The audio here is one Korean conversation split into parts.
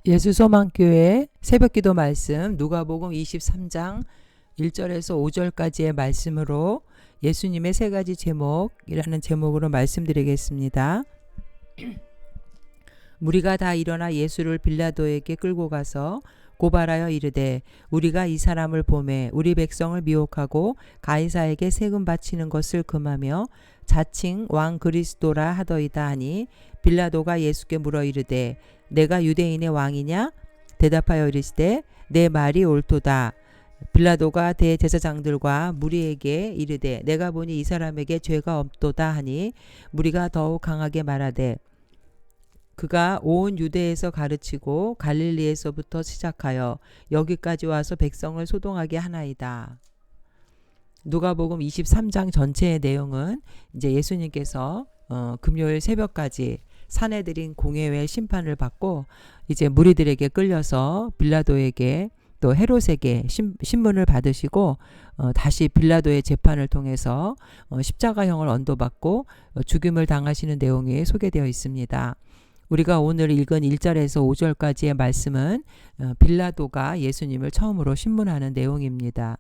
예수소망교회 새벽기도 말씀 누가복음 23장 1절에서 5절까지의 말씀으로 예수님의 세 가지 제목이라는 제목으로 말씀드리겠습니다. 무리가 다 일어나 예수를 빌라도에게 끌고 가서 고발하여 이르되 우리가 이 사람을 보매 우리 백성을 미혹하고 가이사에게 세금 바치는 것을 금하며 자칭 왕 그리스도라 하더이다 하니 빌라도가 예수께 물어 이르되 내가 유대인의 왕이냐? 대답하여 이르시되 내 말이 옳도다. 빌라도가 대제사장들과 무리에게 이르되 내가 보니 이 사람에게 죄가 없도다 하니 무리가 더욱 강하게 말하되 그가 온 유대에서 가르치고 갈릴리에서부터 시작하여 여기까지 와서 백성을 소동하게 하나이다. 누가복음 23장 전체의 내용은 이제 예수님께서 금요일 새벽까지 사내들인 공회의 심판을 받고 이제 무리들에게 끌려서 빌라도에게 또 헤롯에게 신문을 받으시고 다시 빌라도의 재판을 통해서 십자가형을 언도받고 죽임을 당하시는 내용이 소개되어 있습니다. 우리가 오늘 읽은 1절에서 5절까지의 말씀은 빌라도가 예수님을 처음으로 신문하는 내용입니다.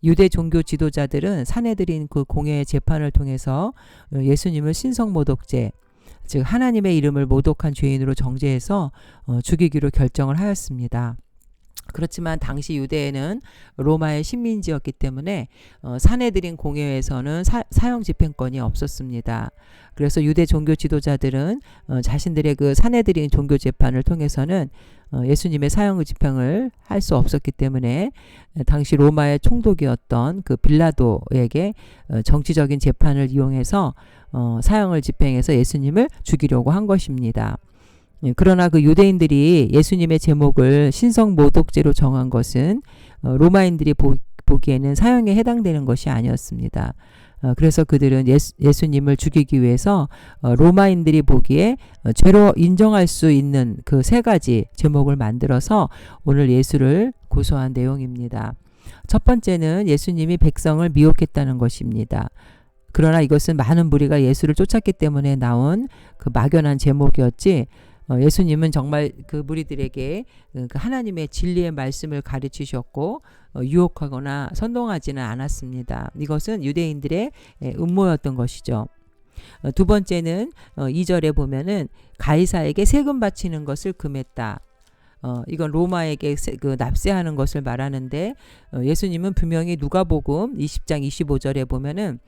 유대 종교 지도자들은 사내들인 그 공회의 재판을 통해서 예수님을 신성모독죄, 즉 하나님의 이름을 모독한 죄인으로 정죄해서 죽이기로 결정을 하였습니다. 그렇지만 당시 유대에는 로마의 식민지였기 때문에 사내들인 공회에서는 사형 집행권이 없었습니다. 그래서 유대 종교 지도자들은 자신들의 그 사내들인 종교 재판을 통해서는 예수님의 사형 집행을 할 수 없었기 때문에 당시 로마의 총독이었던 그 빌라도에게 정치적인 재판을 이용해서 사형을 집행해서 예수님을 죽이려고 한 것입니다. 그러나 그 유대인들이 예수님의 제목을 신성모독죄로 정한 것은 로마인들이 보기에는 사형에 해당되는 것이 아니었습니다. 그래서 그들은 예수님을 죽이기 위해서 로마인들이 보기에 죄로 인정할 수 있는 그 세 가지 제목을 만들어서 오늘 예수를 고소한 내용입니다. 첫 번째는 예수님이 백성을 미혹했다는 것입니다. 그러나 이것은 많은 무리가 예수를 쫓았기 때문에 나온 그 막연한 제목이었지 예수님은 정말 그 무리들에게 그 하나님의 진리의 말씀을 가르치셨고 유혹하거나 선동하지는 않았습니다. 이것은 유대인들의 음모였던 것이죠. 두 번째는 2절에 보면은 가이사에게 세금 바치는 것을 금했다. 이건 로마에게 그 납세하는 것을 말하는데 예수님은 분명히 누가복음 20장 25절에 보면은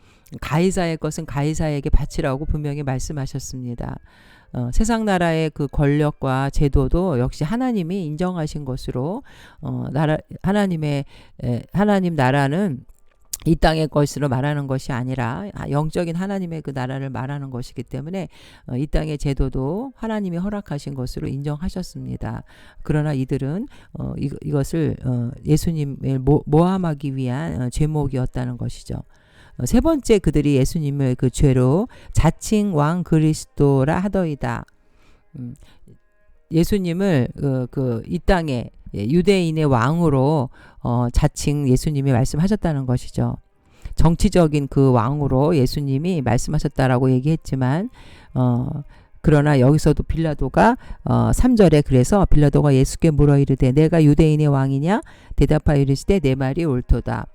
가이사의 것은 가이사에게 바치라고 분명히 말씀하셨습니다. 세상 나라의 그 권력과 제도도 역시 하나님이 인정하신 것으로 하나님 나라는 이 땅의 것으로 말하는 것이 아니라 영적인 하나님의 그 나라를 말하는 것이기 때문에 이 땅의 제도도 하나님이 허락하신 것으로 인정하셨습니다. 그러나 이들은 이것을 예수님을 모함하기 위한 제목이었다는 것이죠. 세 번째, 그들이 예수님을 그 죄로 자칭 왕 그리스도라 하더이다. 예수님을 이 땅에 유대인의 왕으로 자칭 예수님이 말씀하셨다는 것이죠. 정치적인 그 왕으로 예수님이 말씀하셨다라고 얘기했지만 그러나 여기서도 빌라도가 3절에 그래서 빌라도가 예수께 물어 이르되 내가 유대인의 왕이냐? 대답하여 이르시되 내 말이 옳도다.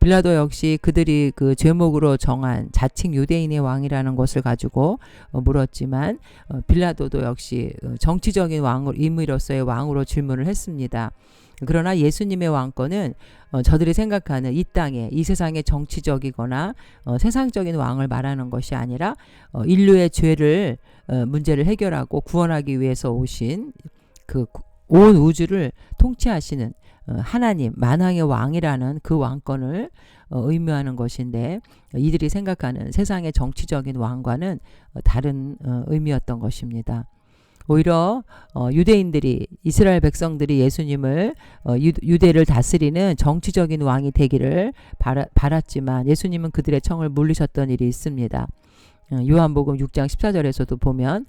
빌라도 역시 그들이 그 제목으로 정한 자칭 유대인의 왕이라는 것을 가지고 물었지만 빌라도도 역시 정치적인 왕으로 임의로서의 왕으로 질문을 했습니다. 그러나 예수님의 왕권은 저들이 생각하는 이 땅에 이 세상의 정치적이거나 세상적인 왕을 말하는 것이 아니라 인류의 죄를 문제를 해결하고 구원하기 위해서 오신 그 온 우주를 통치하시는 하나님 만왕의 왕이라는 그 왕권을 의미하는 것인데 이들이 생각하는 세상의 정치적인 왕과는 다른 의미였던 것입니다. 오히려 유대인들이 이스라엘 백성들이 예수님을 유대를 다스리는 정치적인 왕이 되기를 바랐지만 예수님은 그들의 청을 물리셨던 일이 있습니다. 요한복음 6장 14절에서도 보면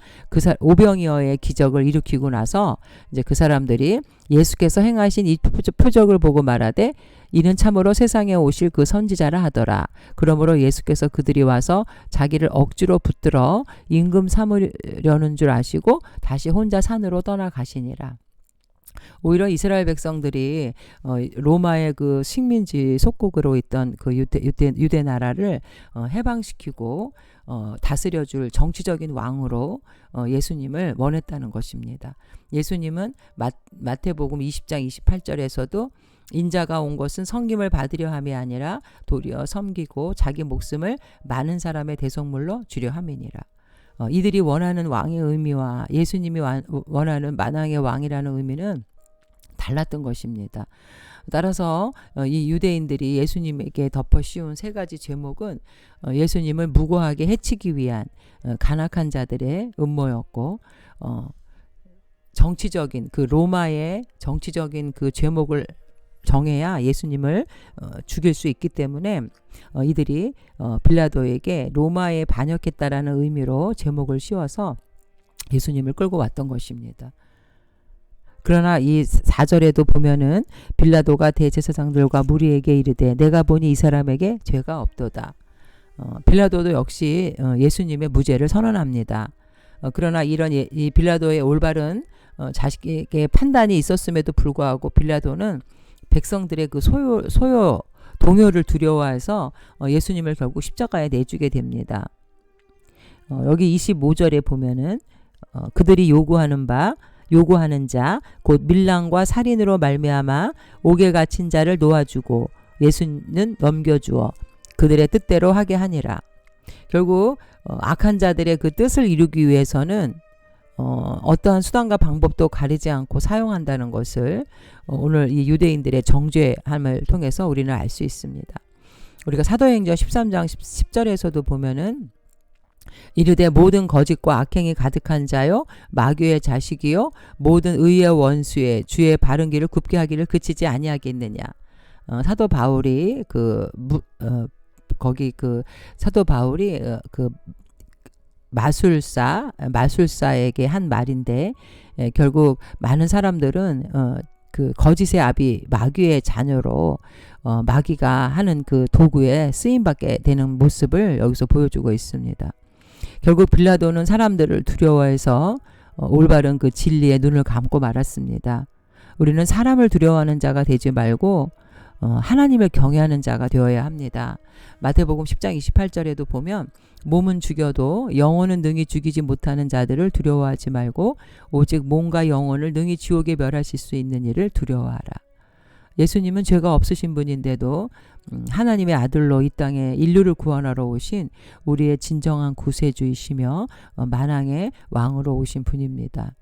오병이어의 기적을 일으키고 나서 이제 그 사람들이 예수께서 행하신 이 표적을 보고 말하되 이는 참으로 세상에 오실 그 선지자라 하더라. 그러므로 예수께서 그들이 와서 자기를 억지로 붙들어 임금 삼으려는 줄 아시고 다시 혼자 산으로 떠나가시니라. 오히려 이스라엘 백성들이 로마의 그 식민지 속국으로 있던 그 유대 나라를 해방시키고 다스려줄 정치적인 왕으로 예수님을 원했다는 것입니다. 예수님은 마태복음 20장 28절에서도 인자가 온 것은 섬김을 받으려 함이 아니라 도리어 섬기고 자기 목숨을 많은 사람의 대속물로 주려 함이니라. 이들이 원하는 왕의 의미와 예수님이 원하는 만왕의 왕이라는 의미는 달랐던 것입니다. 따라서 이 유대인들이 예수님에게 덮어 씌운 세 가지 제목은 예수님을 무고하게 해치기 위한 간악한 자들의 음모였고, 정치적인 그 로마의 정치적인 그 제목을 정해야 예수님을 죽일 수 있기 때문에 이들이 빌라도에게 로마에 반역했다라는 의미로 제목을 씌워서 예수님을 끌고 왔던 것입니다. 그러나 이 4절에도 보면은 빌라도가 대제사장들과 무리에게 이르되 내가 보니 이 사람에게 죄가 없도다. 빌라도도 역시 예수님의 무죄를 선언합니다. 그러나 이런 이 빌라도의 올바른 자식에게 판단이 있었음에도 불구하고 빌라도는 백성들의 그 동요를 두려워해서 예수님을 결국 십자가에 내주게 됩니다. 여기 25절에 보면은 그들이 요구하는 자 곧 밀랑과 살인으로 말미암아 옥에 갇힌 자를 놓아주고 예수는 넘겨주어 그들의 뜻대로 하게 하니라. 결국 악한 자들의 그 뜻을 이루기 위해서는 어떠한 수단과 방법도 가리지 않고 사용한다는 것을 오늘 이 유대인들의 정죄함을 통해서 우리는 알 수 있습니다. 우리가 사도행전 13장 10절에서도 보면은 이르되 모든 거짓과 악행이 가득한 자요 마귀의 자식이요 모든 의의 원수의 주의 바른 길을 굽게 하기를 그치지 아니하겠느냐. 사도 바울이 사도 바울이 그 마술사에게 한 말인데 결국 많은 사람들은 그 거짓의 아비 마귀의 자녀로 마귀가 하는 그 도구에 쓰임받게 되는 모습을 여기서 보여주고 있습니다. 결국 빌라도는 사람들을 두려워해서 올바른 그 진리에 눈을 감고 말았습니다. 우리는 사람을 두려워하는 자가 되지 말고 하나님을 경외하는 자가 되어야 합니다. 마태복음 10장 28절에도 보면 몸은 죽여도 영혼은 능히 죽이지 못하는 자들을 두려워하지 말고 오직 몸과 영혼을 능히 지옥에 멸하실 수 있는 이를 두려워하라. 예수님은 죄가 없으신 분인데도 하나님의 아들로 이 땅에 인류를 구원하러 오신 우리의 진정한 구세주이시며 만왕의 왕으로 오신 분입니다.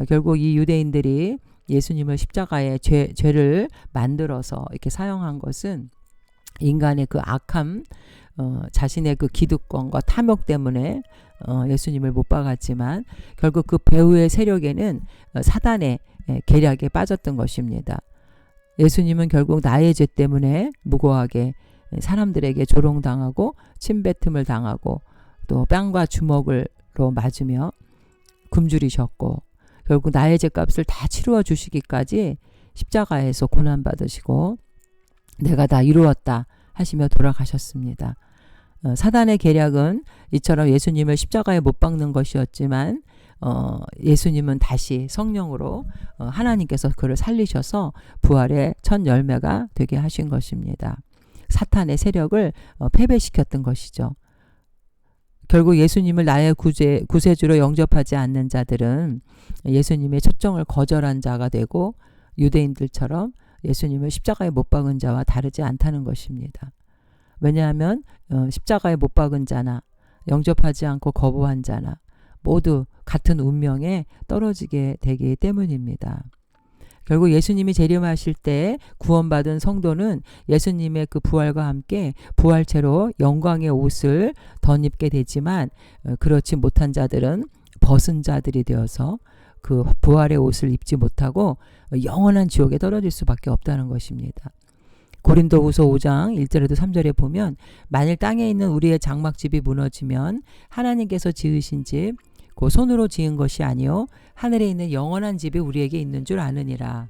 결국 이 유대인들이 예수님을 십자가에 죄를 만들어서 이렇게 사용한 것은 인간의 그 악함, 자신의 그 기득권과 탐욕 때문에 예수님을 못 박았지만 결국 그 배후의 세력에는 사단의 계략에 빠졌던 것입니다. 예수님은 결국 나의 죄 때문에 무고하게 사람들에게 조롱당하고 침뱉음을 당하고 또 뺨과 주먹으로 맞으며 굶주리셨고 결국 나의 죄값을 다 치루어 주시기까지 십자가에서 고난받으시고 내가 다 이루었다 하시며 돌아가셨습니다. 사단의 계략은 이처럼 예수님을 십자가에 못 박는 것이었지만 예수님은 다시 성령으로 하나님께서 그를 살리셔서 부활의 첫 열매가 되게 하신 것입니다. 사탄의 세력을 패배시켰던 것이죠. 결국 예수님을 나의 구세주로 영접하지 않는 자들은 예수님의 초청을 거절한 자가 되고 유대인들처럼 예수님을 십자가에 못 박은 자와 다르지 않다는 것입니다. 왜냐하면 십자가에 못 박은 자나 영접하지 않고 거부한 자나 모두 같은 운명에 떨어지게 되기 때문입니다. 결국 예수님이 재림하실 때 구원받은 성도는 예수님의 그 부활과 함께 부활체로 영광의 옷을 덧입게 되지만 그렇지 못한 자들은 벗은 자들이 되어서 그 부활의 옷을 입지 못하고 영원한 지옥에 떨어질 수밖에 없다는 것입니다. 고린도후서 5장 1절에도 3절에 보면 만일 땅에 있는 우리의 장막집이 무너지면 하나님께서 지으신 집 그 손으로 지은 것이 아니요 하늘에 있는 영원한 집이 우리에게 있는 줄 아느니라.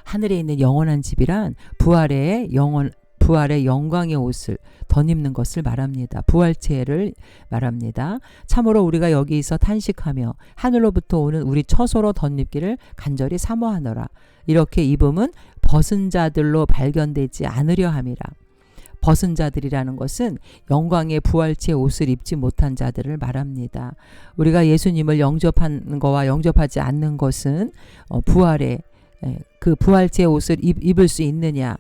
하늘에 있는 영원한 집이란 부활의 영광의 옷을 덧입는 것을 말합니다. 부활체를 말합니다. 참으로 우리가 여기서 탄식하며 하늘로부터 오는 우리 처소로 덧입기를 간절히 사모하노라. 이렇게 입음은 벗은 자들로 발견되지 않으려 함이라. 벗은 자들이라는 것은 영광의 부활체의 옷을 입지 못한 자들을 말합니다. 우리가 예수님을 영접한 거와 영접하지 않는 것은 부활의 그 부활체의 옷을 입을 수 있느냐,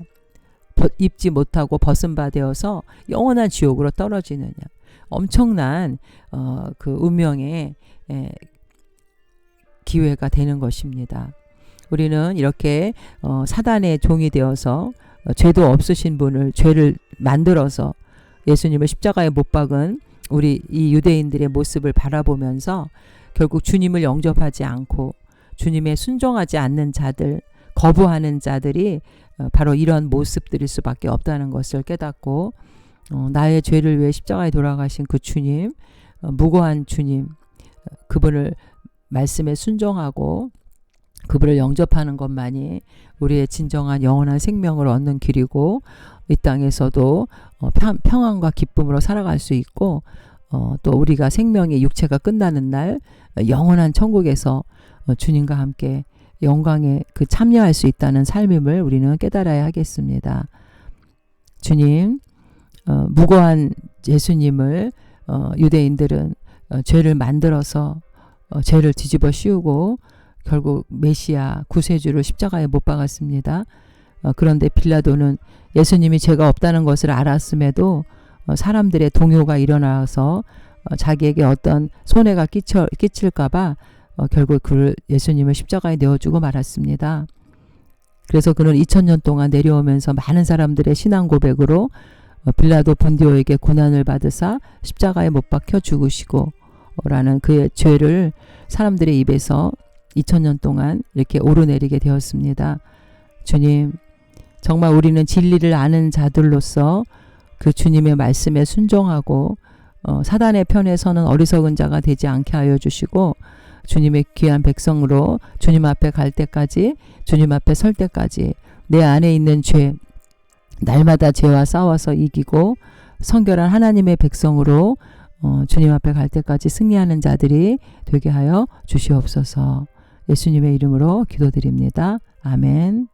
입지 못하고 벗은 바 되어서 영원한 지옥으로 떨어지느냐, 엄청난 그 운명의 기회가 되는 것입니다. 우리는 이렇게 사단의 종이 되어서 죄도 없으신 분을 죄를 만들어서 예수님을 십자가에 못 박은 우리 이 유대인들의 모습을 바라보면서 결국 주님을 영접하지 않고 주님에 순종하지 않는 자들, 거부하는 자들이 바로 이런 모습들일 수밖에 없다는 것을 깨닫고 나의 죄를 위해 십자가에 돌아가신 그 주님, 무고한 주님, 그분을 말씀에 순종하고 그분을 영접하는 것만이 우리의 진정한 영원한 생명을 얻는 길이고 이 땅에서도 평안과 기쁨으로 살아갈 수 있고 또 우리가 생명의 육체가 끝나는 날 영원한 천국에서 주님과 함께 영광에 그 참여할 수 있다는 삶임을 우리는 깨달아야 하겠습니다. 주님, 무고한 예수님을 유대인들은 죄를 만들어서 죄를 뒤집어 씌우고 결국 메시아 구세주를 십자가에 못 박았습니다. 그런데 빌라도는 예수님이 죄가 없다는 것을 알았음에도 사람들의 동요가 일어나서 자기에게 어떤 손해가 끼칠까 봐 결국 예수님을 십자가에 내어주고 말았습니다. 그래서 그는 2000년 동안 내려오면서 많은 사람들의 신앙 고백으로 빌라도 본디오에게 고난을 받으사 십자가에 못 박혀 죽으시고 라는 그의 죄를 사람들의 입에서 2000년 동안 이렇게 오르내리게 되었습니다. 주님, 정말 우리는 진리를 아는 자들로서 그 주님의 말씀에 순종하고 사단의 편에 서는 어리석은 자가 되지 않게 하여 주시고 주님의 귀한 백성으로 주님 앞에 갈 때까지, 주님 앞에 설 때까지 내 안에 있는 죄, 날마다 죄와 싸워서 이기고 성결한 하나님의 백성으로 주님 앞에 갈 때까지 승리하는 자들이 되게 하여 주시옵소서. 예수님의 이름으로 기도드립니다. 아멘.